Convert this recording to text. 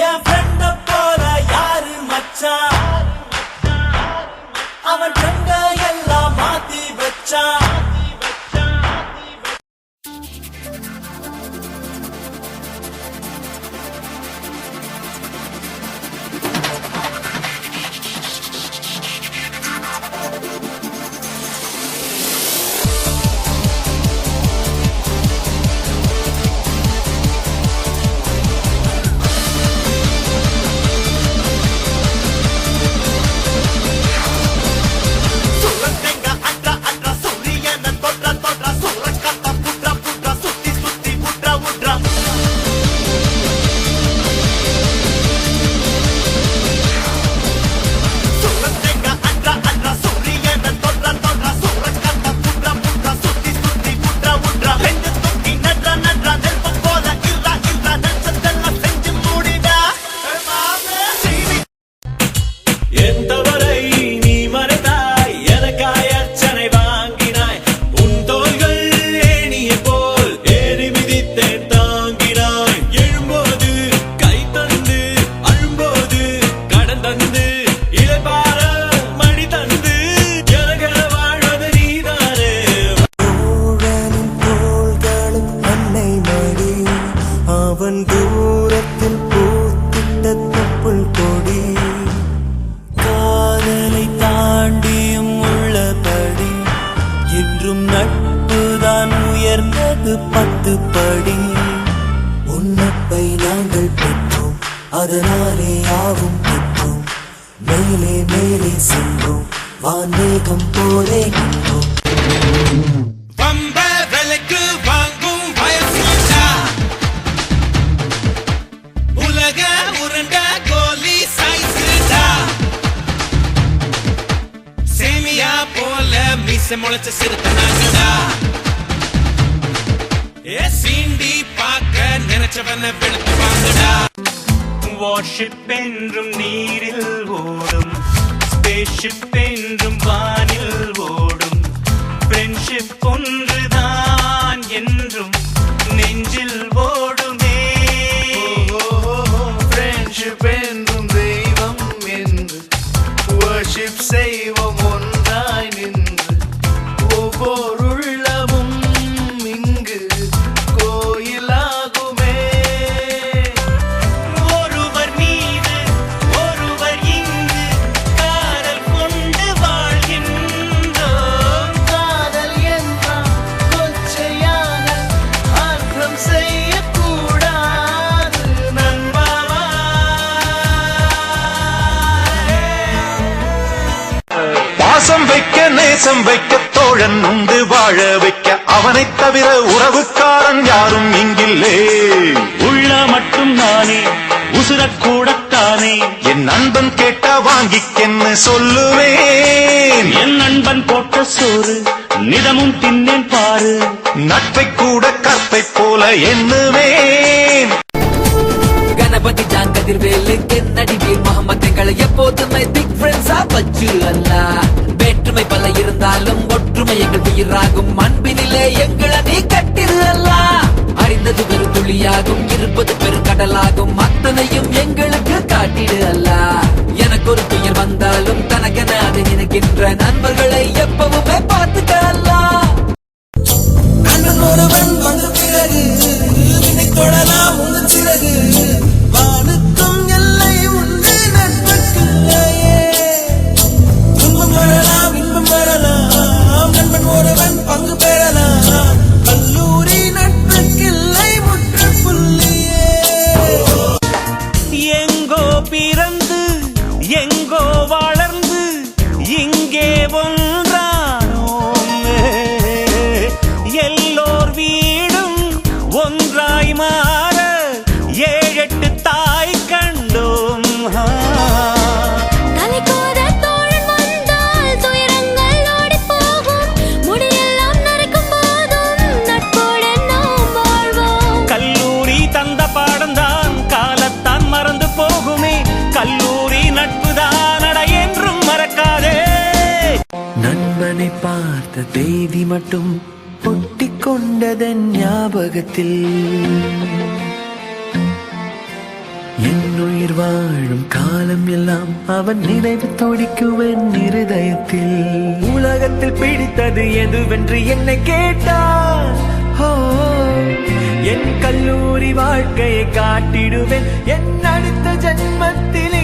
என் ஃப்ரெண்ட போல யாரு மச்சான், அவன் ட்ரெண்ட எல்லாம் மாத்தி வச்சான். அவன் தூரத்தில் பூத்திட்ட தொப்புள் கொடி, காதலை தாண்டியும் உள்ளபடி என்றும் நட்புதான் உயர்ந்தது 10 படி. உன்னப்பை நாங்கள் பெற்றோம், அதனாலே யாவும் பெற்றோம். மேலே மேலே சென்றோம், வான்மேகம் போலே நின்றோம். முளைச்ச சிறுத்தனாங்கடா, சீண்டி பார்க்க நினைச்சவன வெளுத்து வாங்கடா. வார்ஷிப் என்றும் நீரில் ஓடும், ஸ்பேஸ்ஷிப் என்றும் வானில் ஓடும், ஃப்ரெண்ட்ஷிப் ஒன்றுதான் என்றும் நெஞ்சில் ஓடுமே. ஃப்ரெண்ட்ஷிப் என்றும் தெய்வம் என்று வர்ஷிப் செய்வோம் ஒன்றாய் நின்று. ஒவ்வொருள்ளமும் இங்கு கோயிலாகுமே. ஒருவர் மீது ஒருவர் இங்கு காதல் கொண்டு வாழ்கின்றோம். காதல் என்றால் கொச்சையான அர்த்தம் செய்யக்கூடாது நண்பாவா. பாசம் வைக்க நேசம் வைக்க தோழன் உண்டு வாழ வைக்க, அவனைத் தவிர உறவுக்காரன் யாரும் இங்கில்லே. உள்ள மட்டும் நானே உசுரக்கூடத்தானே, என் நண்பன் கேட்டா வாங்கிக்கென்னு சொல்லுவேன். என் நண்பன் போட்ட சோறு நிதமும் தின்னேன் பாரு. நட்பை கூட கற்பை போல எண்ணுவேன். கணபதி ஜாங்கதிர்வேலு கென்னடிவீர் முகமதுங்களை எப்போதுமே பிக் ஃப்ரெண்ட்ஸா வச்சு அல்ல. வேற்றுமை பல இருந்தாலும் ஒற்றுமை எங்கள் உயிராகும், அன்பினிலே எங்களை நீ கட்டிரு அல்ல. அறிந்தது பெரு துளியாகும், இருப்பது பெருங்கடலாகும், அத்தனையும் எங்களுக்கு காட்டிடு அல்ல. எனக்கு ஒரு துயர் வந்தாலும் தனக்கென அதை நினைக்கின்ற நண்பர்களை எப்பவுமே பார்த்துக்க அல்ல. நண்பன் ஒருவன் வந்த பிறகு வினை தொடலாம் உங்கள் சிறகு, வானுக்கும் எல்லை உண்டு நட்புக்குள்ளேயே. துன்பம் வரலாம் இன்பம் வரலாம், நண்பன் ஒருவன் பங்கு பெறலாம். கல்லூரி நட்புக்கில்லை முற்றுப்புள்ளியே. எங்கோ பிறந்து எங்கோ வளர்ந்து இங்கே ஒன்றானோம். எல்லோர் வீடும் ஒன்றாய் மாற 7-8 தாய் கண்டோம். கல்லூரி தந்த பாடம்தான் காலத்தான் மறந்து போகுமே, கல்லூரி நட்புதான் அட என்றும் மறக்காதே. நண்பனை பார்த்த தேதி மட்டும் ஒட்டிக்கொண்டதன் ஞாபகத்தில் என் உயிர் வாழும் காலம் எல்லாம் அவன் நினைவு துடிக்குவன் இருதயத்தில். உலகத்தில் பிடித்தது எதுவென்று என்னை கேட்டார். ஓ, என் கல்லூரி வாழ்க்கையை காட்டிடுவேன் என் அடுத்த ஜென்மத்தில்